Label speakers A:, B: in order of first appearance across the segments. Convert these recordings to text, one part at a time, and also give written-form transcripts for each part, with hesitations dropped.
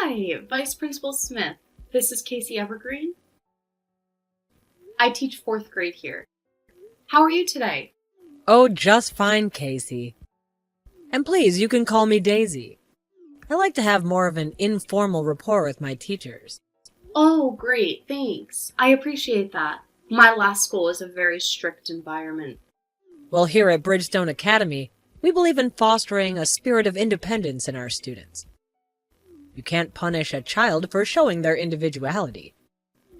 A: Hi, Vice Principal Smith. This is Casey Evergreen. I teach 4th grade here. How are you today?
B: Oh, just fine, Casey. And please, you can call me Daisy. I like to have more of an informal rapport with my teachers.
A: Oh, great, thanks. I appreciate that. My last school is a very strict environment.
B: Well, here at Bridgestone Academy, we believe in fostering a spirit of independence in our students. You can't punish a child for showing their individuality.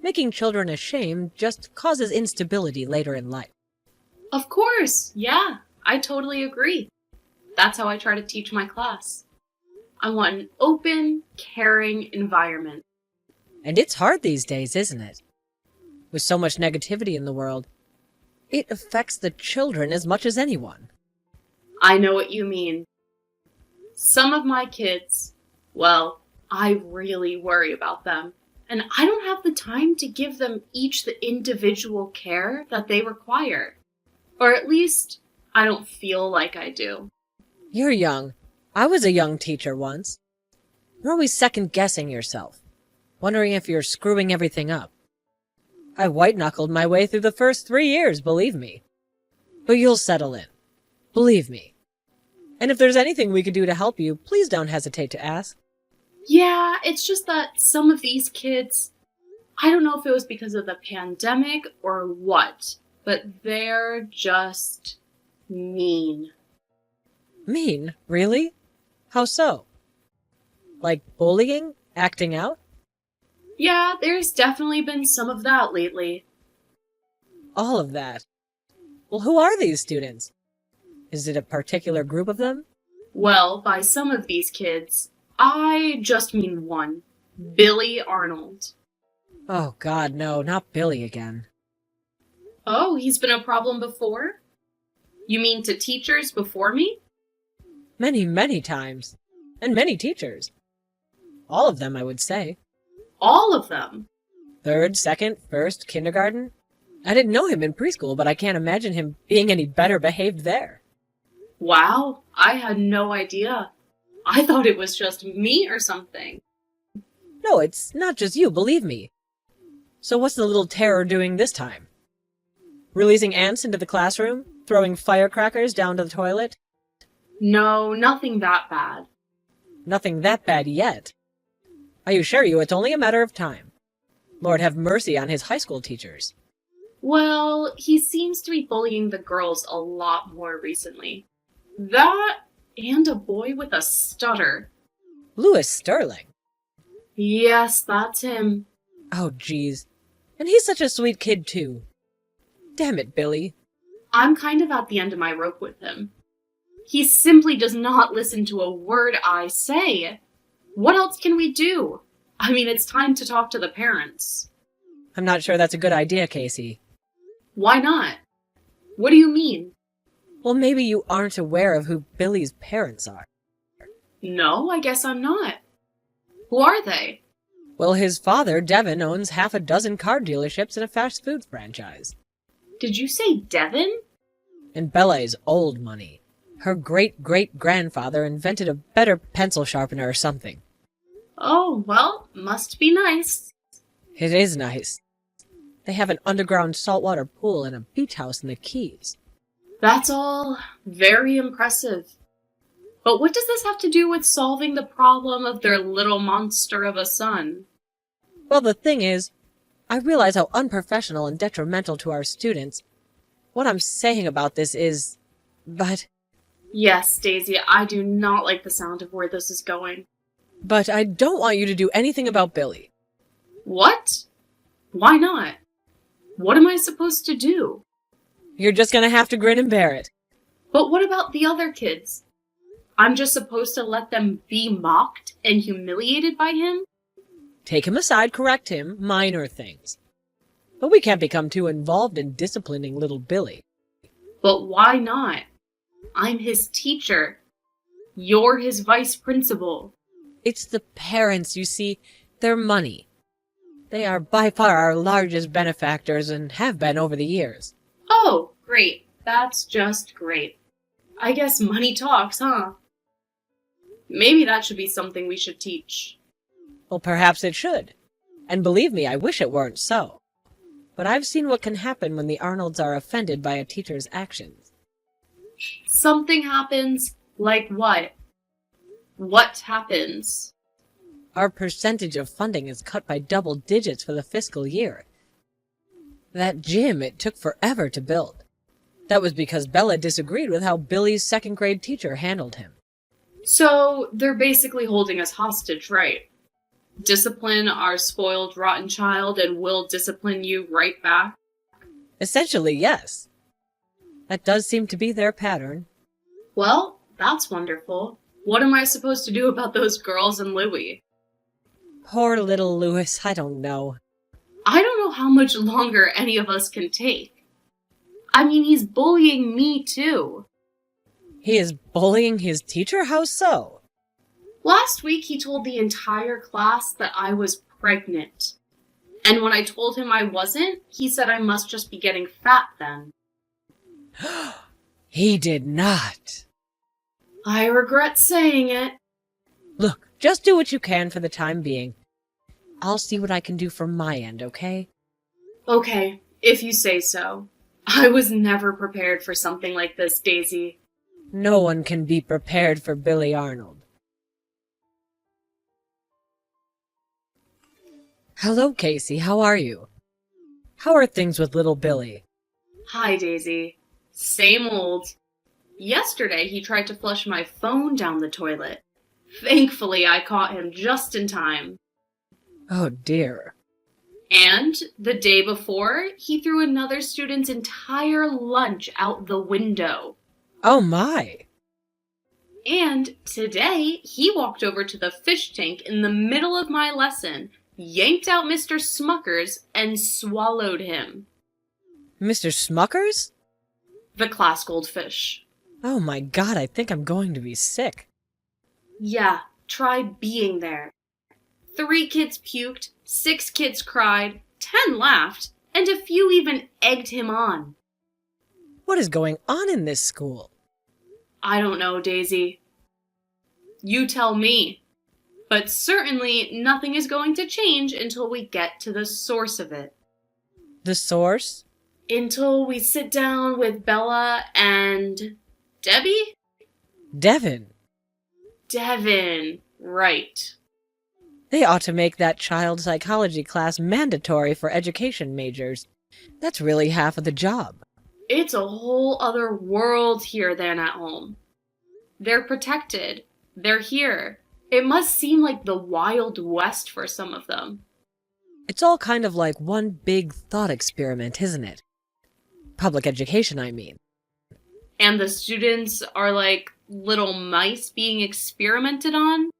B: Making children ashamed just causes instability later in life.
A: Of course, yeah, I totally agree. That's how I try to teach my class. I want an open, caring environment.
B: And it's hard these days, isn't it? With so much negativity in the world, it affects the children as much as anyone.
A: I know what you mean. Some of my kids, well, I really worry about them, and I don't have the time to give them each the individual care that they require. Or at least, I don't feel like I do.
B: You're young. I was a young teacher once. You're always second-guessing yourself, wondering if you're screwing everything up. I white-knuckled my way through the first 3 years, believe me. But you'll settle in. Believe me. And if there's anything we could do to help you, please don't hesitate to ask.
A: Yeah, it's just that some of these kids, I don't know if it was because of the pandemic or what, but they're just mean.
B: Mean? Really? How so? Like bullying? Acting out?
A: Yeah, there's definitely been some of that lately.
B: All of that. Well, who are these students? Is it a particular group of them?
A: Well, by some of these kids, I just mean one. Billy Arnold.
B: Oh, God, no, not Billy again.
A: Oh, he's been a problem before? You mean to teachers before me?
B: Many, many times. And many teachers. All of them, I would say.
A: All of them?
B: 3rd, 2nd, 1st, kindergarten? I didn't know him in preschool, but I can't imagine him being any better behaved there.
A: Wow, I had no idea. I thought it was just me or something.
B: No, it's not just you, believe me. So what's the little terror doing this time? Releasing ants into the classroom? Throwing firecrackers down to the toilet?
A: No, nothing that bad.
B: Nothing that bad yet. I assure you it's only a matter of time. Lord have mercy on his high school teachers.
A: Well, he seems to be bullying the girls a lot more recently. That and a boy with a stutter.
B: Louis Sterling.
A: Yes, that's him.
B: Oh, geez. And he's such a sweet kid, too. Damn it, Billy.
A: I'm kind of at the end of my rope with him. He simply does not listen to a word I say. What else can we do? I mean, it's time to talk to the parents.
B: I'm not sure that's a good idea, Casey.
A: Why not? What do you mean?
B: Well, maybe you aren't aware of who Billy's parents are.
A: No, I guess I'm not. Who are they?
B: Well, his father, Devin, owns half a dozen car dealerships and a fast food franchise.
A: Did you say Devin?
B: And Bella is old money. Her great-great-grandfather invented a better pencil sharpener or something.
A: Oh, well, must be nice.
B: It is nice. They have an underground saltwater pool and a beach house in the Keys.
A: That's all very impressive. But what does this have to do with solving the problem of their little monster of a son?
B: Well, the thing is, I realize how unprofessional and detrimental to our students. What I'm saying about this is... But
A: Yes, Daisy, I do not like the sound of where this is going.
B: I don't want you to do anything about Billy.
A: What? Why not? What am I supposed to do?
B: You're just gonna have to grin and bear it.
A: But what about the other kids? I'm just supposed to let them be mocked and humiliated by him?
B: Take him aside, correct him, minor things. But we can't become too involved in disciplining little Billy.
A: But why not? I'm his teacher. You're his vice principal.
B: It's the parents, you see. Their money. They are by far our largest benefactors and have been over the years.
A: Oh, great. That's just great. I guess money talks, huh? Maybe that should be something we should teach.
B: Well, perhaps it should. And believe me, I wish it weren't so. But I've seen what can happen when the Arnolds are offended by a teacher's actions.
A: Something happens? Like what? What happens?
B: Our percentage of funding is cut by double digits for the fiscal year. That gym, it took forever to build. That was because Bella disagreed with how Billy's second-grade teacher handled him.
A: So, they're basically holding us hostage, right? Discipline our spoiled, rotten child, and we'll discipline you right back?
B: Essentially, yes. That does seem to be their pattern.
A: Well, that's wonderful. What am I supposed to do about those girls and Louie?
B: Poor little Louis, I don't know.
A: I don't know how much longer any of us can take. I mean, he's bullying me, too.
B: He is bullying his teacher? How so?
A: Last week, he told the entire class that I was pregnant. And when I told him I wasn't, he said I must just be getting fat then.
B: He did not.
A: I regret saying it.
B: Look, just do what you can for the time being. I'll see what I can do from my end, okay?
A: Okay, if you say so. I was never prepared for something like this, Daisy.
B: No one can be prepared for Billy Arnold. Hello, Casey. How are you? How are things with little Billy?
A: Hi, Daisy. Same old. Yesterday, he tried to flush my phone down the toilet. Thankfully, I caught him just in time.
B: Oh, dear.
A: And the day before, he threw another student's entire lunch out the window.
B: Oh, my.
A: And today, he walked over to the fish tank in the middle of my lesson, yanked out Mr. Smuckers, and swallowed him.
B: Mr. Smuckers?
A: The class goldfish.
B: Oh, my God, I think I'm going to be sick.
A: Yeah, try being there. 3 kids puked, 6 kids cried, 10 laughed, and a few even egged him on.
B: What is going on in this school?
A: I don't know, Daisy. You tell me. But certainly nothing is going to change until we get to the source of it.
B: The source?
A: Until we sit down with Bella and... Debbie?
B: Devin.
A: Devin, right.
B: They ought to make that child psychology class mandatory for education majors. That's really half of the job.
A: It's a whole other world here than at home. They're protected. They're here. It must seem like the Wild West for some of them.
B: It's all kind of like one big thought experiment, isn't it? Public education, I mean.
A: And the students are like little mice being experimented on?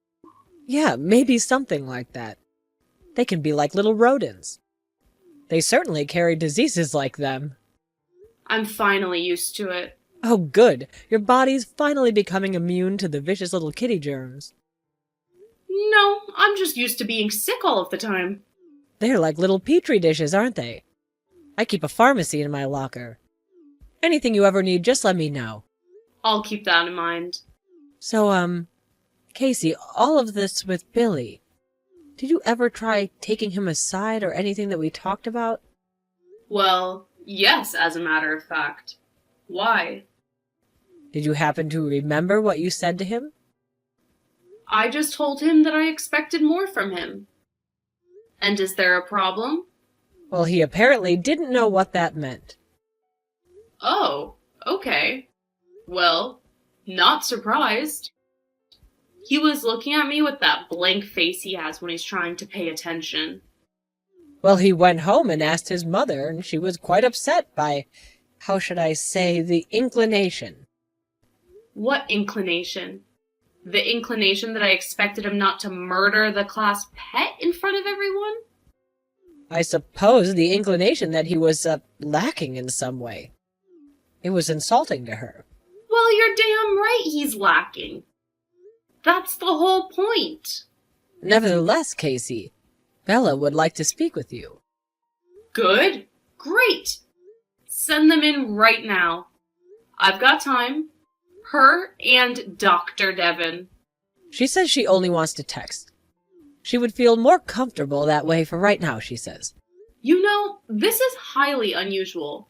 B: Yeah, maybe something like that. They can be like little rodents. They certainly carry diseases like them.
A: I'm finally used to it.
B: Oh, good. Your body's finally becoming immune to the vicious little kitty germs.
A: No, I'm just used to being sick all of the time.
B: They're like little petri dishes, aren't they? I keep a pharmacy in my locker. Anything you ever need, just let me know.
A: I'll keep that in mind.
B: So, Casey, all of this with Billy, did you ever try taking him aside or anything that we talked about?
A: Well, yes, as a matter of fact. Why?
B: Did you happen to remember what you said to him?
A: I just told him that I expected more from him. And is there a problem?
B: Well, he apparently didn't know what that meant.
A: Oh, okay. Well, not surprised. He was looking at me with that blank face he has when he's trying to pay attention.
B: Well, he went home and asked his mother, and she was quite upset by, how should I say, the inclination.
A: What inclination? The inclination that I expected him not to murder the class pet in front of everyone?
B: I suppose the inclination that he was, lacking in some way. It was insulting to her.
A: Well, you're damn right he's lacking. That's the whole point.
B: Nevertheless, Casey, Bella would like to speak with you.
A: Good. Great. Send them in right now. I've got time. Her and Dr. Devon.
B: She says she only wants to text. She would feel more comfortable that way for right now, she says.
A: You know, this is highly unusual.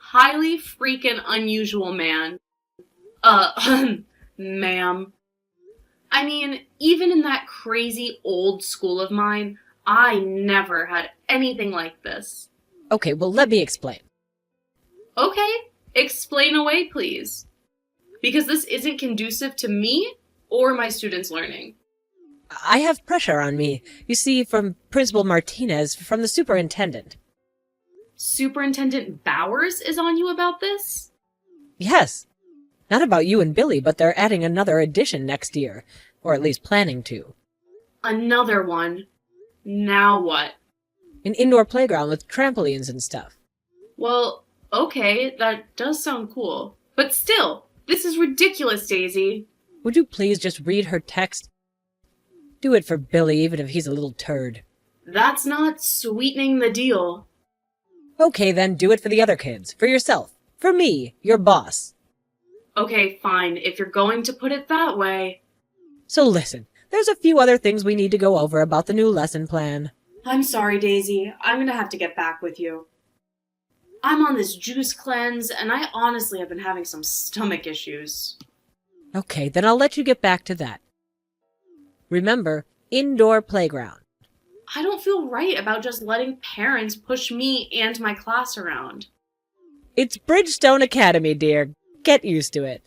A: Highly freaking unusual, man. Ma'am. I mean, even in that crazy old school of mine, I never had anything like this.
B: Okay, well, let me explain.
A: Okay, explain away, please. Because this isn't conducive to me or my students' learning.
B: I have pressure on me, you see, from Principal Martinez, from the superintendent.
A: Superintendent Bowers is on you about this?
B: Yes. Not about you and Billy, but they're adding another edition next year, or at least planning to.
A: Another one? Now what?
B: An indoor playground with trampolines and stuff.
A: Well, okay, that does sound cool. But still, this is ridiculous, Daisy.
B: Would you please just read her text? Do it for Billy, even if he's a little turd.
A: That's not sweetening the deal.
B: Okay, then do it for the other kids, for yourself, for me, your boss.
A: Okay, fine, if you're going to put it that way.
B: So listen, there's a few other things we need to go over about the new lesson plan.
A: I'm sorry, Daisy. I'm gonna have to get back with you. I'm on this juice cleanse, and I honestly have been having some stomach issues.
B: Okay, then I'll let you get back to that. Remember, indoor playground.
A: I don't feel right about just letting parents push me and my class around.
B: It's Bridgestone Academy, dear. Get used to it.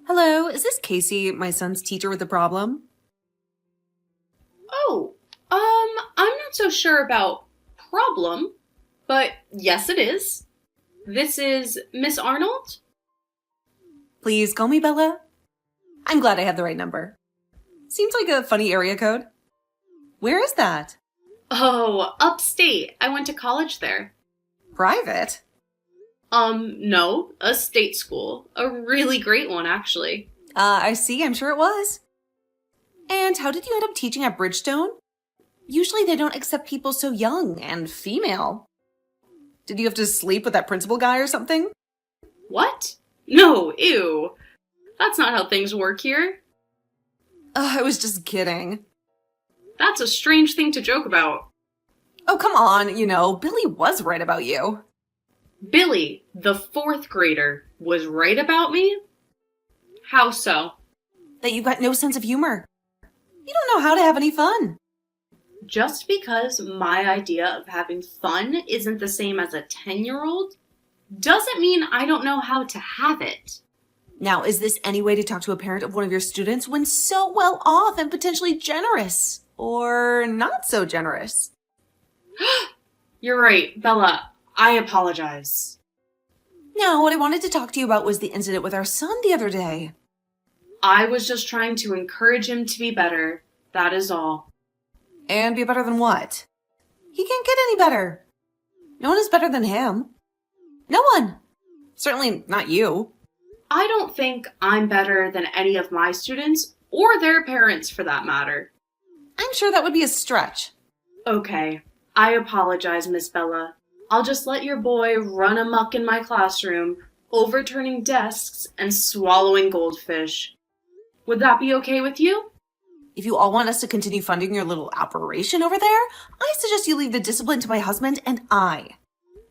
C: Hello, is this Casey, my son's teacher with a problem?
A: Oh, I'm not so sure about problem, but yes it is. This is Miss Arnold?
C: Please call me Bella. I'm glad I have the right number. Seems like a funny area code. Where is that?
A: Oh, upstate. I went to college there.
C: Private?
A: No, a state school. A really great one, actually.
C: I see, I'm sure it was. And how did you end up teaching at Bridgestone? Usually they don't accept people so young and female. Did you have to sleep with that principal guy or something?
A: What? No, ew. That's not how things work here.
C: I was just kidding.
A: That's a strange thing to joke about.
C: Oh, come on, Billy was right about you.
A: Billy, the 4th grader, was right about me? How so?
C: That you've got no sense of humor. You don't know how to have any fun.
A: Just because my idea of having fun isn't the same as a 10-year-old doesn't mean I don't know how to have it.
C: Now, is this any way to talk to a parent of one of your students when so well off and potentially generous? Or not so generous?
A: You're right, Bella. I apologize.
C: No, what I wanted to talk to you about was the incident with our son the other day.
A: I was just trying to encourage him to be better. That is all.
C: And be better than what? He can't get any better. No one is better than him. No one. Certainly not you.
A: I don't think I'm better than any of my students, or their parents for that matter.
C: I'm sure that would be a stretch.
A: Okay, I apologize, Miss Bella. I'll just let your boy run amok in my classroom, overturning desks and swallowing goldfish. Would that be okay with you?
C: If you all want us to continue funding your little operation over there, I suggest you leave the discipline to my husband and I.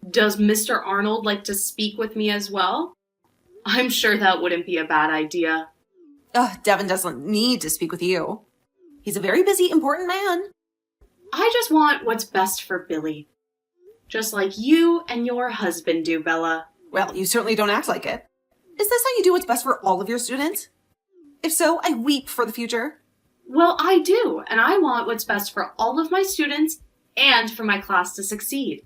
A: Does Mr. Arnold like to speak with me as well? I'm sure that wouldn't be a bad idea.
C: Devin doesn't need to speak with you. He's a very busy, important man.
A: I just want what's best for Billy. Just like you and your husband do, Bella.
C: Well, you certainly don't act like it. Is this how you do what's best for all of your students? If so, I weep for the future.
A: Well, I do, and I want what's best for all of my students and for my class to succeed.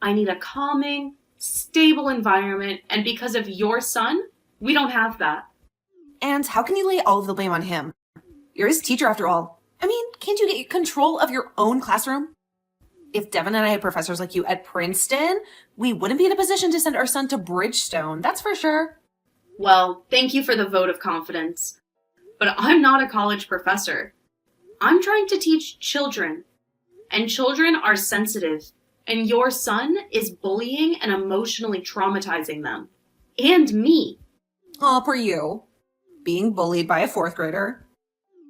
A: I need a calming, stable environment, and because of your son, we don't have that.
C: And how can you lay all of the blame on him? You're his teacher after all. I mean, can't you get control of your own classroom? If Devin and I had professors like you at Princeton, we wouldn't be in a position to send our son to Bridgestone, that's for sure.
A: Well, thank you for the vote of confidence. But I'm not a college professor. I'm trying to teach children. And children are sensitive. And your son is bullying and emotionally traumatizing them. And me.
C: Aw, poor you. being bullied by a fourth grader.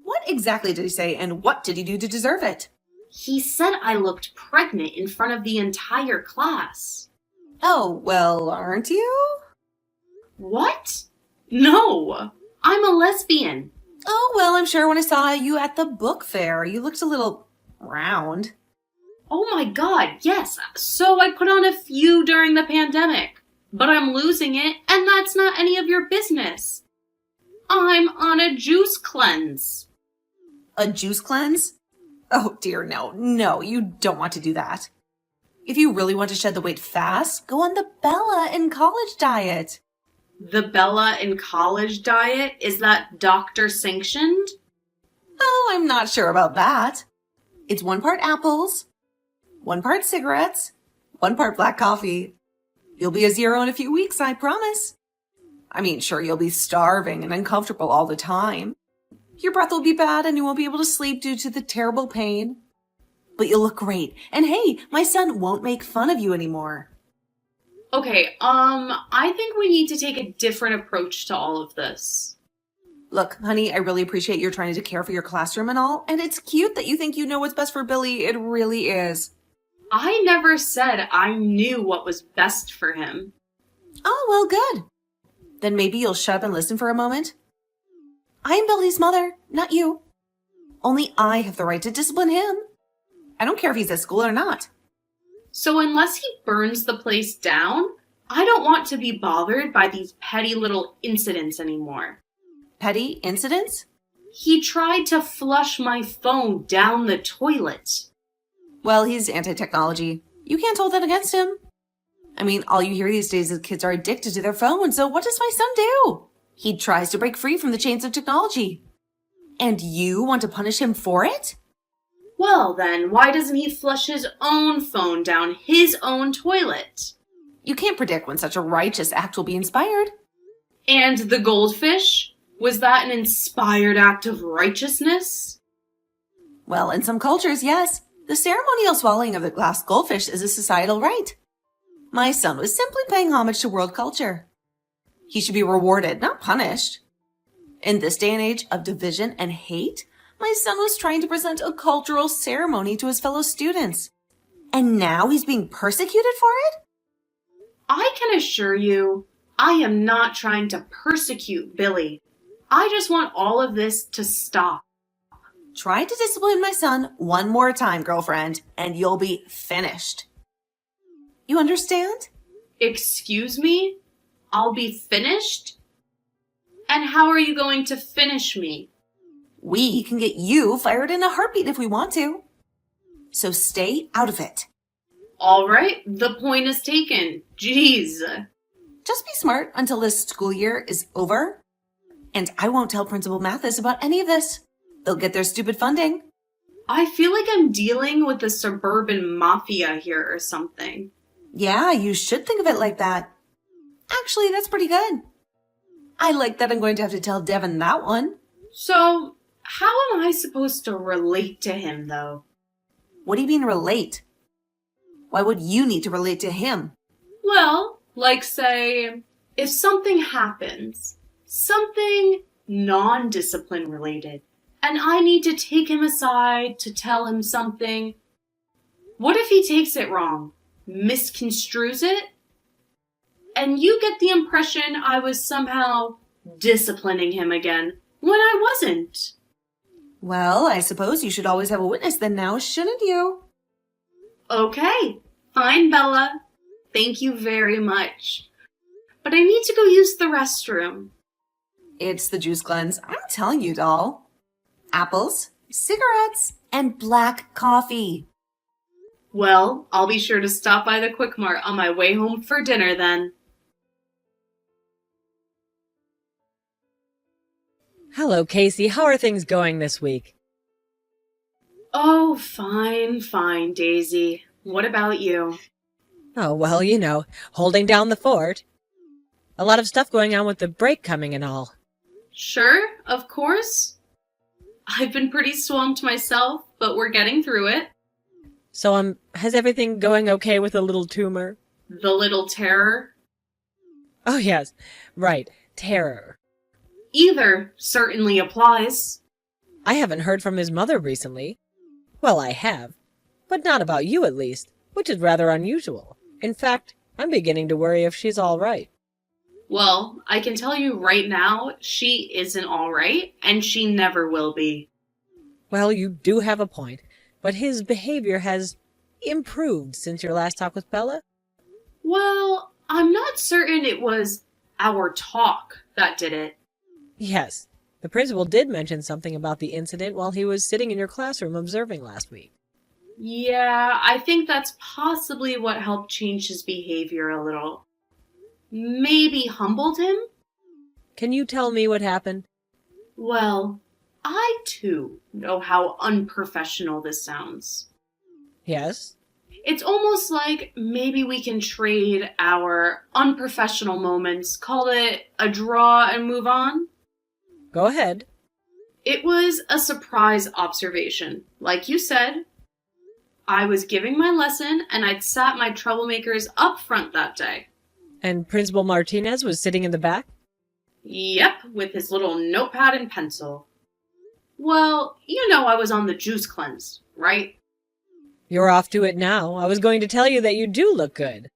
C: What exactly did he say, and what did he do to deserve it?
A: He said I looked pregnant in front of the entire class.
C: Oh, well, aren't you?
A: What? No, I'm a lesbian.
C: Oh, well, I'm sure when I saw you at the book fair, you looked a little round.
A: Oh my god, yes. So I put on a few during the pandemic. But I'm losing it, and that's not any of your business. I'm on a juice cleanse.
C: A juice cleanse? Oh dear, no, you don't want to do that. If you really want to shed the weight fast, go on the Bella in college diet.
A: The Bella in college diet? Is that doctor sanctioned?
C: Oh, I'm not sure about that. It's 1 part apples, 1 part cigarettes, 1 part black coffee. You'll be a 0 in a few weeks, I promise. I mean, sure, you'll be starving and uncomfortable all the time. Your breath will be bad and you won't be able to sleep due to the terrible pain. But you'll look great. And hey, my son won't make fun of you anymore.
A: Okay, I think we need to take a different approach to all of this.
C: Look, honey, I really appreciate your trying to care for your classroom and all, and it's cute that you think you know what's best for Billy. It really is.
A: I never said I knew what was best for him.
C: Oh, well, good. Then maybe you'll shut up and listen for a moment. I'm Billy's mother, not you. Only I have the right to discipline him. I don't care if he's at school or not.
A: So unless he burns the place down, I don't want to be bothered by these petty little incidents anymore.
C: Petty incidents?
A: He tried to flush my phone down the toilet.
C: Well, he's anti-technology. You can't hold that against him. I mean, all you hear these days is kids are addicted to their phones, so what does my son do? He tries to break free from the chains of technology. And you want to punish him for it?
A: Well then, why doesn't he flush his own phone down his own toilet?
C: You can't predict when such a righteous act will be inspired.
A: And the goldfish? Was that an inspired act of righteousness?
C: Well, in some cultures, yes. The ceremonial swallowing of the glass goldfish is a societal rite. My son was simply paying homage to world culture. He should be rewarded, not punished. In this day and age of division and hate, my son was trying to present a cultural ceremony to his fellow students. And now he's being persecuted for it?
A: I can assure you, I am not trying to persecute Billy. I just want all of this to stop.
C: Try to discipline my son one more time, girlfriend, and you'll be finished. You understand?
A: Excuse me? I'll be finished? And how are you going to finish me?
C: We can get you fired in a heartbeat if we want to. So stay out of it.
A: All right, the point is taken. Jeez.
C: Just be smart until this school year is over. And I won't tell Principal Mathis about any of this. They'll get their stupid funding.
A: I feel like I'm dealing with the suburban mafia here or something.
C: Yeah, you should think of it like that. Actually, that's pretty good. I like that I'm going to have to tell Devin that one.
A: So, how am I supposed to relate to him, though?
C: What do you mean relate? Why would you need to relate to him?
A: Well, like say, if something happens, something non-discipline related, and I need to take him aside to tell him something, what if he takes it wrong, misconstrues it, and you get the impression I was somehow disciplining him again when I wasn't?
C: Well, I suppose you should always have a witness then now, shouldn't you?
A: Okay, fine, Bella. Thank you very much. But I need to go use the restroom.
C: It's the juice cleanse. I'm telling you, doll. Apples, cigarettes, and black coffee.
A: Well, I'll be sure to stop by the Quick Mart on my way home for dinner then.
B: Hello, Casey. How are things going this week?
A: Oh, fine, Daisy. What about you?
B: Oh, well, you know, holding down the fort. A lot of stuff going on with the break coming and all.
A: Sure, of course. I've been pretty swamped myself, but we're getting through it.
B: So, has everything going okay with the little tumor?
A: The little terror?
B: Oh, yes. Right. Terror.
A: Either certainly applies.
B: I haven't heard from his mother recently. Well, I have, but not about you at least, which is rather unusual. In fact, I'm beginning to worry if she's all right.
A: Well, I can tell you right now, she isn't all right, and she never will be.
B: Well, you do have a point, but his behavior has improved since your last talk with Bella?
A: Well, I'm not certain it was our talk that did it.
B: Yes. The principal did mention something about the incident while he was sitting in your classroom observing last week.
A: Yeah, I think that's possibly what helped change his behavior a little. Maybe humbled him?
B: Can you tell me what happened?
A: Well, I too know how unprofessional this sounds.
B: Yes?
A: It's almost like maybe we can trade our unprofessional moments, call it a draw and move on.
B: Go ahead.
A: It was a surprise observation. Like you said, I was giving my lesson and I'd sat my troublemakers up front that day.
B: And Principal Martinez was sitting in the back?
A: Yep, with his little notepad and pencil. Well, you know I was on the juice cleanse, right?
B: You're off to it now. I was going to tell you that you do look good.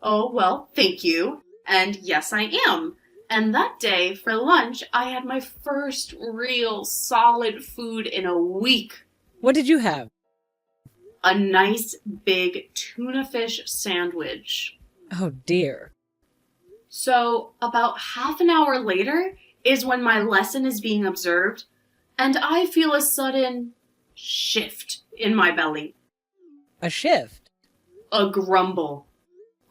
A: Oh, well, thank you. And yes, I am. And that day, for lunch, I had my first real solid food in a week.
B: What did you have?
A: A nice big tuna fish sandwich.
B: Oh, dear.
A: So, about half an hour later is when my lesson is being observed, and I feel a sudden shift in my belly.
B: A shift?
A: A grumble.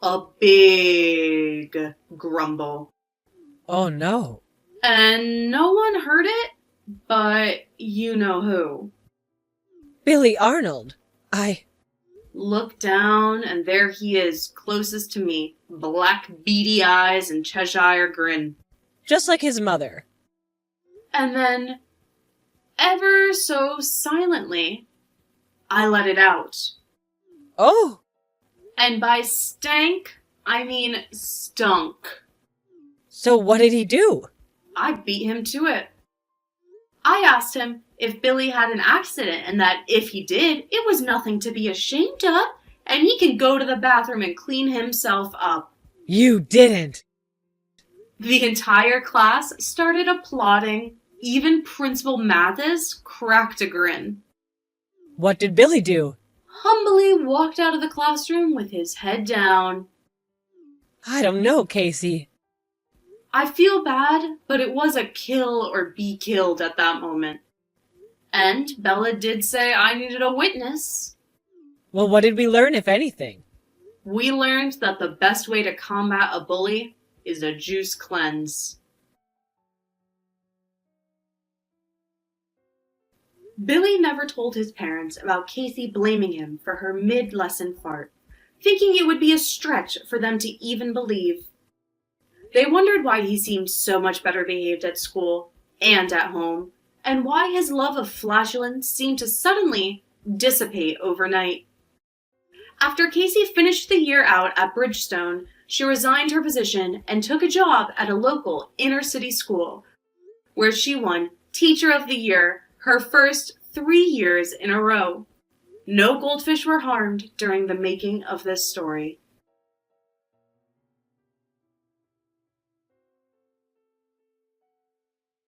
A: A big grumble.
B: Oh, no.
A: And no one heard it, but you know who.
B: Billy Arnold.
A: Look down, and there he is, closest to me, black beady eyes and Cheshire grin.
B: Just like his mother.
A: And then, ever so silently, I let it out.
B: Oh!
A: And by stank, I mean stunk.
B: So what did he do?
A: I beat him to it. I asked him if Billy had an accident and that if he did, it was nothing to be ashamed of, and he can go to the bathroom and clean himself up.
B: You didn't!
A: The entire class started applauding. Even Principal Mathis cracked a grin.
B: What did Billy do?
A: Humbly walked out of the classroom with his head down.
B: I don't know, Casey.
A: I feel bad, but it was a kill or be killed at that moment. And Bella did say I needed a witness.
B: Well, what did we learn, if anything?
A: We learned that the best way to combat a bully is a juice cleanse. Billy never told his parents about Casey blaming him for her mid-lesson fart, thinking it would be a stretch for them to even believe. They wondered why he seemed so much better behaved at school and at home, and why his love of flatulence seemed to suddenly dissipate overnight. After Casey finished the year out at Bridgestone, she resigned her position and took a job at a local inner-city school, where she won Teacher of the Year her first 3 years in a row. No goldfish were harmed during the making of this story.